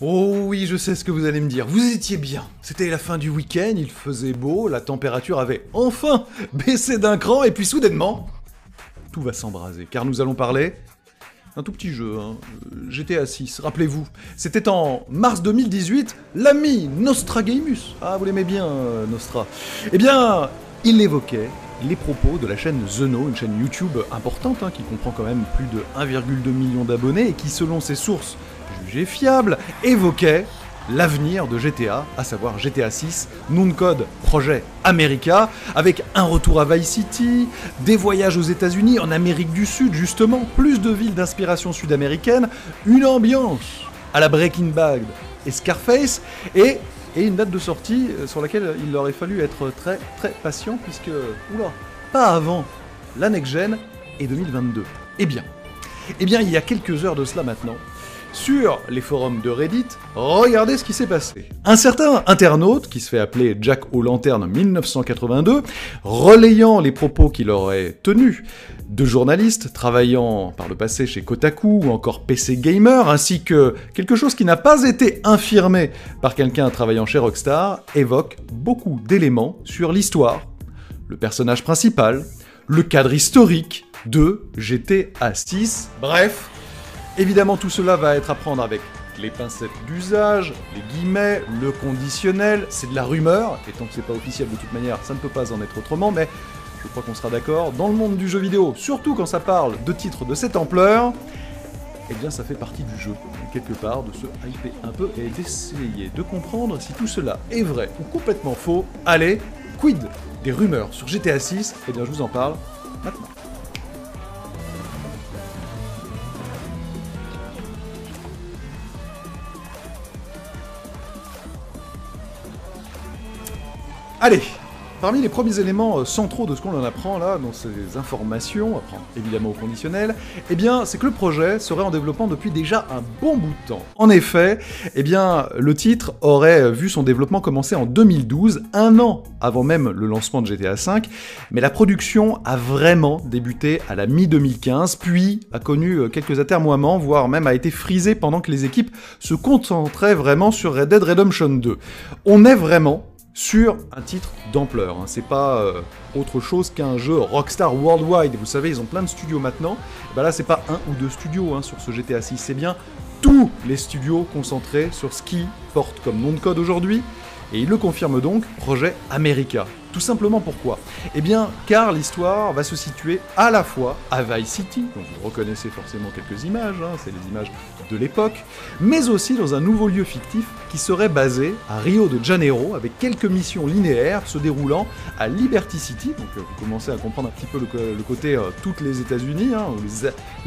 Oh oui, je sais ce que vous allez me dire. Vous étiez bien. C'était la fin du week-end, il faisait beau, la température avait enfin baissé d'un cran, et puis soudainement, tout va s'embraser. Car nous allons parler d'un tout petit jeu, GTA 6, rappelez-vous. C'était en mars 2018, l'ami Nostragamus. Ah, vous l'aimez bien, Nostra. Eh bien, il évoquait les propos de la chaîne Zeno, une chaîne YouTube importante, qui comprend quand même plus de 1,2 million d'abonnés, et qui, selon ses sources jugées fiables, évoquait l'avenir de GTA, à savoir GTA 6, nom de code Projet America, avec un retour à Vice City, des voyages aux États-Unis, en Amérique du Sud justement, plus de villes d'inspiration sud-américaine, une ambiance à la Breaking Bad et Scarface, et une date de sortie sur laquelle il aurait fallu être très très patient, puisque, pas avant la next-gen et 2022. Eh bien, il y a quelques heures de cela maintenant, sur les forums de Reddit, regardez ce qui s'est passé. Un certain internaute, qui se fait appeler Jack O'Lantern 1982, relayant les propos qu'il aurait tenus de journalistes travaillant par le passé chez Kotaku ou encore PC Gamer, ainsi que quelque chose qui n'a pas été infirmé par quelqu'un travaillant chez Rockstar, évoque beaucoup d'éléments sur l'histoire, le personnage principal, le cadre historique de GTA 6, bref. Évidemment, tout cela va être à prendre avec les pincettes d'usage, les guillemets, le conditionnel, c'est de la rumeur, et tant que c'est pas officiel de toute manière, ça ne peut pas en être autrement, mais je crois qu'on sera d'accord, dans le monde du jeu vidéo, surtout quand ça parle de titres de cette ampleur, eh bien ça fait partie du jeu, quelque part, de se hyper un peu et d'essayer de comprendre si tout cela est vrai ou complètement faux. Allez, quid des rumeurs sur GTA 6? Eh bien je vous en parle maintenant. Allez, parmi les premiers éléments centraux de ce qu'on en apprend là, dans ces informations, après évidemment au conditionnel, eh bien c'est que le projet serait en développement depuis déjà un bon bout de temps. En effet, eh bien le titre aurait vu son développement commencer en 2012, un an avant même le lancement de GTA V, mais la production a vraiment débuté à la mi-2015, puis a connu quelques atermoiements, voire même a été frisée pendant que les équipes se concentraient vraiment sur Red Dead Redemption 2. On est vraiment sur un titre d'ampleur, c'est pas autre chose qu'un jeu Rockstar Worldwide, vous savez, ils ont plein de studios maintenant, et là c'est pas un ou deux studios sur ce GTA 6, c'est bien tous les studios concentrés sur ce qui porte comme nom de code aujourd'hui, et il le confirme donc, Projet America. Tout simplement pourquoi? Eh bien, car l'histoire va se situer à la fois à Vice City, donc vous reconnaissez forcément quelques images, c'est les images de l'époque, mais aussi dans un nouveau lieu fictif qui serait basé à Rio de Janeiro, avec quelques missions linéaires se déroulant à Liberty City, donc vous commencez à comprendre un petit peu le côté toutes les États-Unis,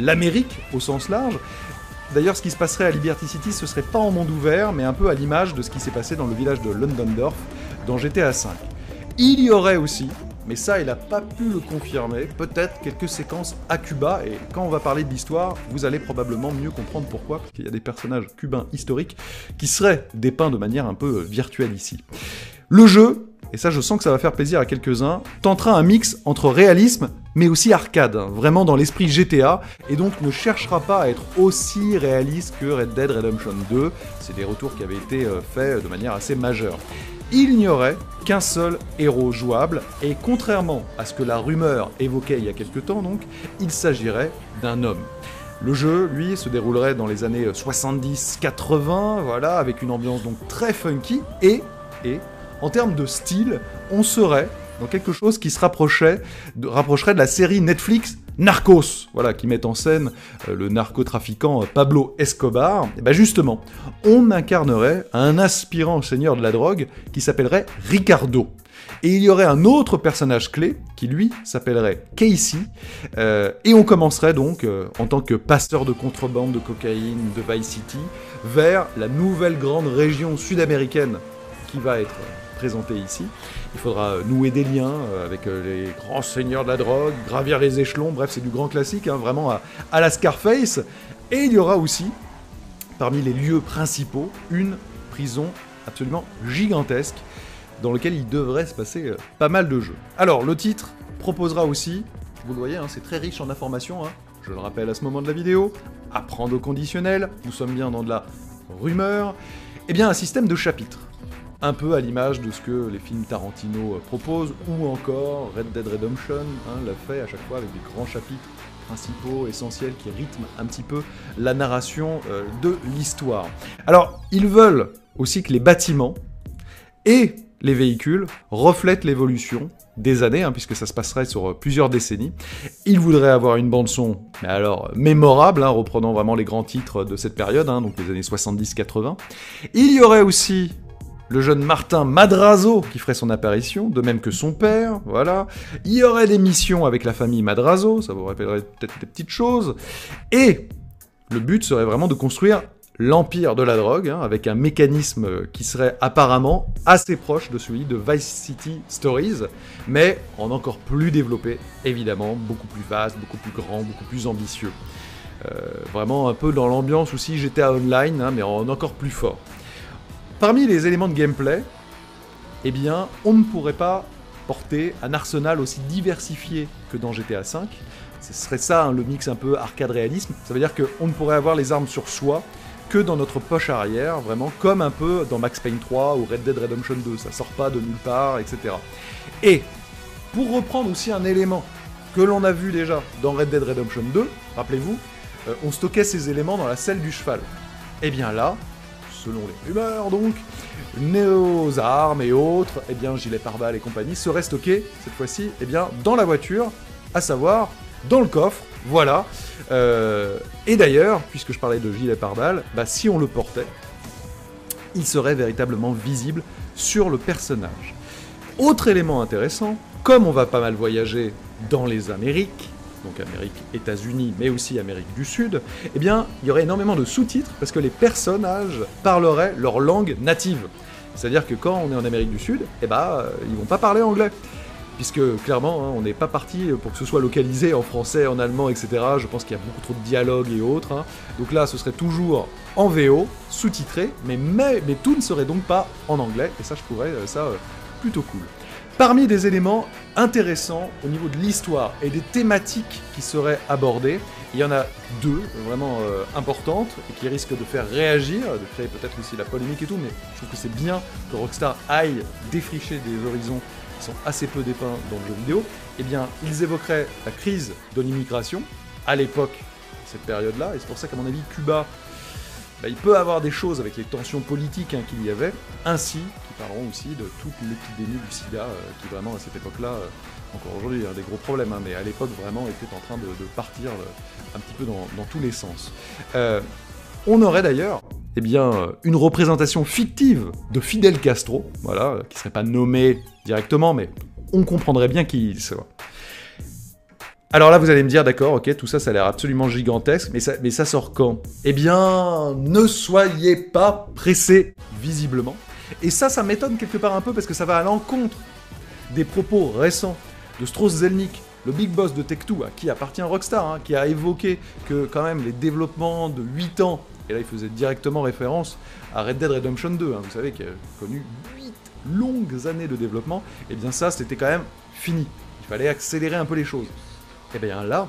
l'Amérique au sens large. D'ailleurs, ce qui se passerait à Liberty City, ce serait pas en monde ouvert, mais un peu à l'image de ce qui s'est passé dans le village de Londondorf dans GTA V. Il y aurait aussi, mais ça il n'a pas pu le confirmer, peut-être quelques séquences à Cuba, et quand on va parler de l'histoire, vous allez probablement mieux comprendre pourquoi, parce qu'il y a des personnages cubains historiques qui seraient dépeints de manière un peu virtuelle ici. Le jeu, et ça je sens que ça va faire plaisir à quelques-uns, tentera un mix entre réalisme mais aussi arcade, vraiment dans l'esprit GTA, et donc ne cherchera pas à être aussi réaliste que Red Dead Redemption 2, c'est des retours qui avaient été faits de manière assez majeure. Il n'y aurait qu'un seul héros jouable, et contrairement à ce que la rumeur évoquait il y a quelques temps donc, il s'agirait d'un homme. Le jeu, lui, se déroulerait dans les années 70-80, voilà, avec une ambiance donc très funky, et en termes de style, on serait dans quelque chose qui se rapprocherait de la série Netflix Narcos, voilà, qui met en scène le narcotrafiquant Pablo Escobar. Et justement, on incarnerait un aspirant seigneur de la drogue qui s'appellerait Ricardo. Et il y aurait un autre personnage clé qui, lui, s'appellerait Casey. Et on commencerait donc, en tant que passeur de contrebande de cocaïne de Vice City, vers la nouvelle grande région sud-américaine qui va être présentée ici. Il faudra nouer des liens avec les grands seigneurs de la drogue, gravir les échelons, bref, c'est du grand classique, vraiment à la Scarface. Et il y aura aussi, parmi les lieux principaux, une prison absolument gigantesque, dans laquelle il devrait se passer pas mal de jeux. Alors, le titre proposera aussi, vous le voyez, c'est très riche en informations, je le rappelle à ce moment de la vidéo, apprendre au conditionnel, nous sommes bien dans de la rumeur, eh bien un système de chapitres. Un peu à l'image de ce que les films Tarantino proposent, ou encore Red Dead Redemption l'a fait à chaque fois avec des grands chapitres principaux, essentiels, qui rythment un petit peu la narration de l'histoire. Alors, ils veulent aussi que les bâtiments et les véhicules reflètent l'évolution des années, puisque ça se passerait sur plusieurs décennies. Ils voudraient avoir une bande-son, mais alors mémorable, reprenant vraiment les grands titres de cette période, donc les années 70-80. Il y aurait aussi le jeune Martin Madrazo qui ferait son apparition, de même que son père, voilà. Il y aurait des missions avec la famille Madrazo, ça vous rappellerait peut-être des petites choses. Et le but serait vraiment de construire l'empire de la drogue, avec un mécanisme qui serait apparemment assez proche de celui de Vice City Stories, mais en encore plus développé, évidemment, beaucoup plus vaste, beaucoup plus grand, beaucoup plus ambitieux. Vraiment un peu dans l'ambiance aussi GTA Online, mais en encore plus fort. Parmi les éléments de gameplay, eh bien, on ne pourrait pas porter un arsenal aussi diversifié que dans GTA V. Ce serait ça, le mix un peu arcade-réalisme. Ça veut dire qu'on ne pourrait avoir les armes sur soi que dans notre poche arrière, vraiment comme un peu dans Max Payne 3 ou Red Dead Redemption 2. Ça sort pas de nulle part, etc. Et, pour reprendre aussi un élément que l'on a vu déjà dans Red Dead Redemption 2, rappelez-vous, on stockait ces éléments dans la selle du cheval. Et bien là, selon les rumeurs donc, nos armes et autres, eh bien gilets pare-balles et compagnie, seraient stockés, cette fois-ci, eh bien dans la voiture, à savoir dans le coffre, voilà. Et d'ailleurs, puisque je parlais de gilets pare-balles, si on le portait, il serait véritablement visible sur le personnage. Autre élément intéressant, comme on va pas mal voyager dans les Amériques, donc Amérique, États-Unis, mais aussi Amérique du Sud, eh bien, il y aurait énormément de sous-titres parce que les personnages parleraient leur langue native. C'est-à-dire que quand on est en Amérique du Sud, ils vont pas parler anglais. Puisque, clairement, on n'est pas parti pour que ce soit localisé en français, en allemand, etc. Je pense qu'il y a beaucoup trop de dialogues et autres. Donc là, ce serait toujours en VO, sous-titré, mais tout ne serait donc pas en anglais, et ça, je trouverais ça plutôt cool. Parmi des éléments intéressants au niveau de l'histoire et des thématiques qui seraient abordées, il y en a deux vraiment importantes et qui risquent de faire réagir, de créer peut-être aussi la polémique et tout, mais je trouve que c'est bien que Rockstar aille défricher des horizons qui sont assez peu dépeints dans le jeu vidéo. Eh bien, ils évoqueraient la crise de l'immigration à l'époque, cette période-là, et c'est pour ça qu'à mon avis, Cuba, il peut avoir des choses avec les tensions politiques qu'il y avait, ainsi qu'ils parleront aussi de toute l'épidémie du sida, qui vraiment à cette époque-là, encore aujourd'hui, des gros problèmes, mais à l'époque vraiment était en train de partir un petit peu dans tous les sens. On aurait d'ailleurs une représentation fictive de Fidel Castro, voilà, qui serait pas nommé directement, mais on comprendrait bien qui il soit. Alors là, vous allez me dire, d'accord, ok, tout ça, ça a l'air absolument gigantesque, mais ça sort quand? Eh bien, ne soyez pas pressés, visiblement. Et ça m'étonne quelque part un peu, parce que ça va à l'encontre des propos récents de Strauss-Zelnick, le big boss de Take-Two, à qui appartient Rockstar, qui a évoqué que quand même les développements de 8 ans, et là il faisait directement référence à Red Dead Redemption 2, vous savez, qui a connu 8 longues années de développement, et bien ça, c'était quand même fini. Il fallait accélérer un peu les choses. Et bien là,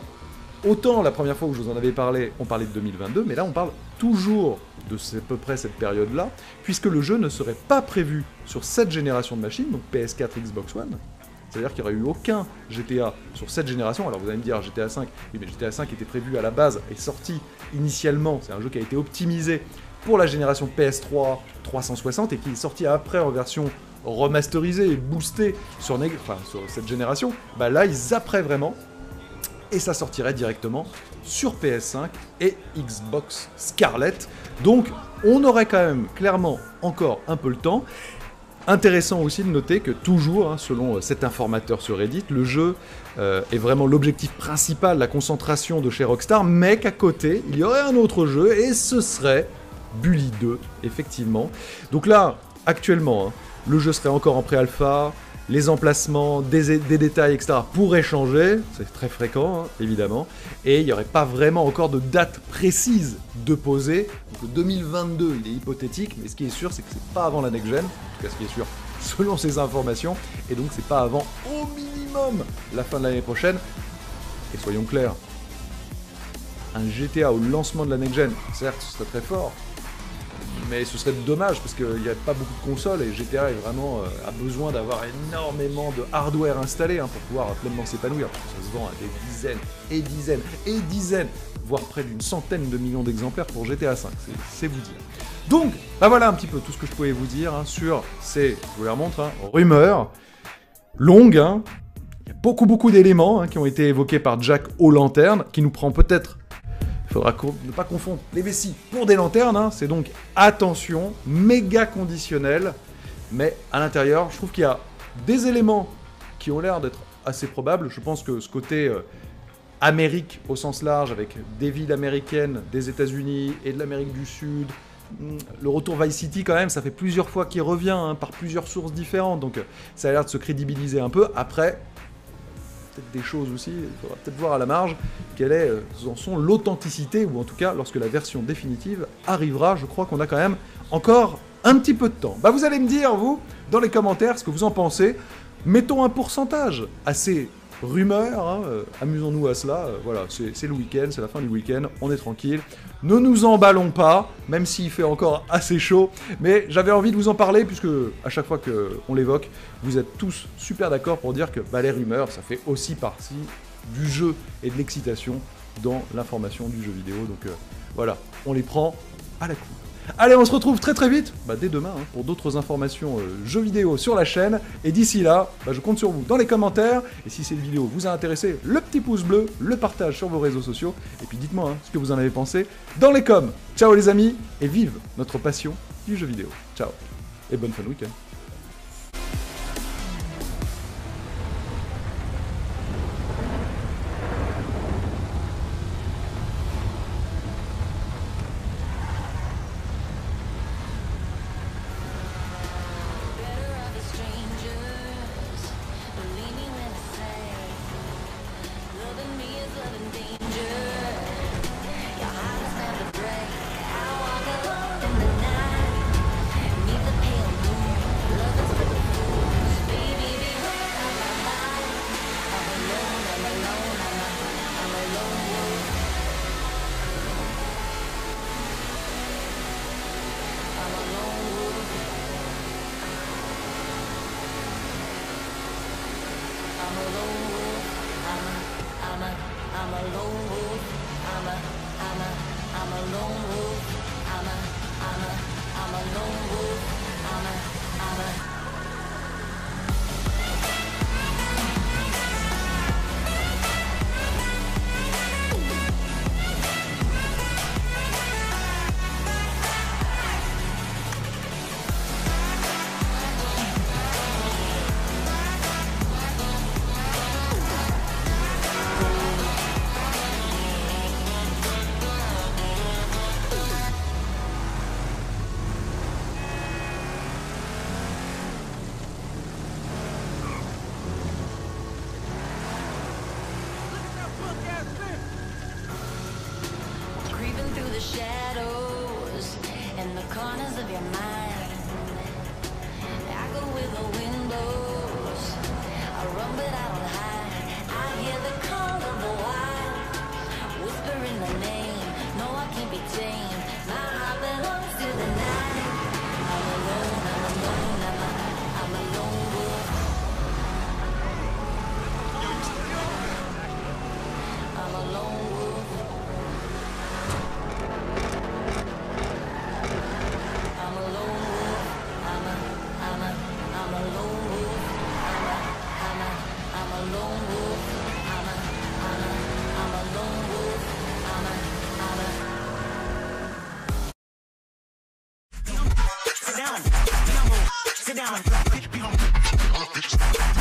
autant la première fois où je vous en avais parlé, on parlait de 2022, mais là on parle toujours de à peu près cette période-là, puisque le jeu ne serait pas prévu sur cette génération de machines, donc PS4, Xbox One. C'est-à-dire qu'il n'y aurait eu aucun GTA sur cette génération. Alors vous allez me dire GTA V, oui mais GTA V était prévu à la base et sorti initialement, c'est un jeu qui a été optimisé pour la génération PS3 360 et qui est sorti après en version remasterisée et boostée sur cette génération. Là ils zappaient vraiment, et ça sortirait directement sur PS5 et Xbox Scarlett. Donc on aurait quand même clairement encore un peu le temps. Intéressant aussi de noter que toujours, selon cet informateur sur Reddit, le jeu est vraiment l'objectif principal, la concentration de chez Rockstar, mais qu'à côté, il y aurait un autre jeu, et ce serait Bully 2, effectivement. Donc là, actuellement, le jeu serait encore en pré-alpha, les emplacements, des détails, etc. pourraient changer, c'est très fréquent, évidemment, et il n'y aurait pas vraiment encore de date précise de poser. Donc 2022, il est hypothétique, mais ce qui est sûr, c'est que c'est pas avant la next-gen, en tout cas ce qui est sûr, selon ces informations, et donc c'est pas avant, au minimum, la fin de l'année prochaine. Et soyons clairs, un GTA au lancement de la next-gen, certes, ce serait très fort, mais ce serait dommage parce qu'il n'y a pas beaucoup de consoles et GTA est vraiment a besoin d'avoir énormément de hardware installé pour pouvoir pleinement s'épanouir. Ça se vend à des dizaines et dizaines et dizaines, voire près d'une centaine de millions d'exemplaires pour GTA V, c'est vous dire. Donc, bah voilà un petit peu tout ce que je pouvais vous dire sur ces, je vous les remontre, rumeurs longues. Il y a beaucoup d'éléments qui ont été évoqués par Jack aux lanternes, qui nous prend peut-être... Il faudra ne pas confondre les vessies pour des lanternes, c'est donc, attention, méga conditionnel, mais à l'intérieur, je trouve qu'il y a des éléments qui ont l'air d'être assez probables. Je pense que ce côté Amérique au sens large, avec des villes américaines, des États-Unis et de l'Amérique du Sud, le retour Vice City quand même, ça fait plusieurs fois qu'il revient, par plusieurs sources différentes, donc ça a l'air de se crédibiliser un peu. Après... des choses aussi, il faudra peut-être voir à la marge quelle est, en sont l'authenticité, ou en tout cas, lorsque la version définitive arrivera, je crois qu'on a quand même encore un petit peu de temps. Bah vous allez me dire, vous, dans les commentaires, ce que vous en pensez. Mettons un pourcentage à ces rumeurs, amusons-nous à cela, voilà, c'est le week-end, c'est la fin du week-end, on est tranquille. Ne nous emballons pas, même s'il fait encore assez chaud, mais j'avais envie de vous en parler, puisque à chaque fois qu'on l'évoque, vous êtes tous super d'accord pour dire que les rumeurs, ça fait aussi partie du jeu et de l'excitation dans l'information du jeu vidéo, donc voilà, on les prend à la coupe. Allez, on se retrouve très vite, dès demain, pour d'autres informations jeux vidéo sur la chaîne. Et d'ici là, je compte sur vous dans les commentaires. Et si cette vidéo vous a intéressé, le petit pouce bleu, le partage sur vos réseaux sociaux. Et puis dites-moi ce que vous en avez pensé dans les coms. Ciao les amis, et vive notre passion du jeu vidéo. Ciao, et bonne fin de week-end. corners of your mind. I go with the windows. I run but I don't hide. I hear the call of the wild, whispering the name. No, I can't be tamed. My heart belongs to the night. I'm alone, I'm a lone wolf. I'm a lone wolf. I'm a lone wolf. I'm a lone wolf. I'm a lone wolf. I'm a lone wolf. Sit down. Sit down.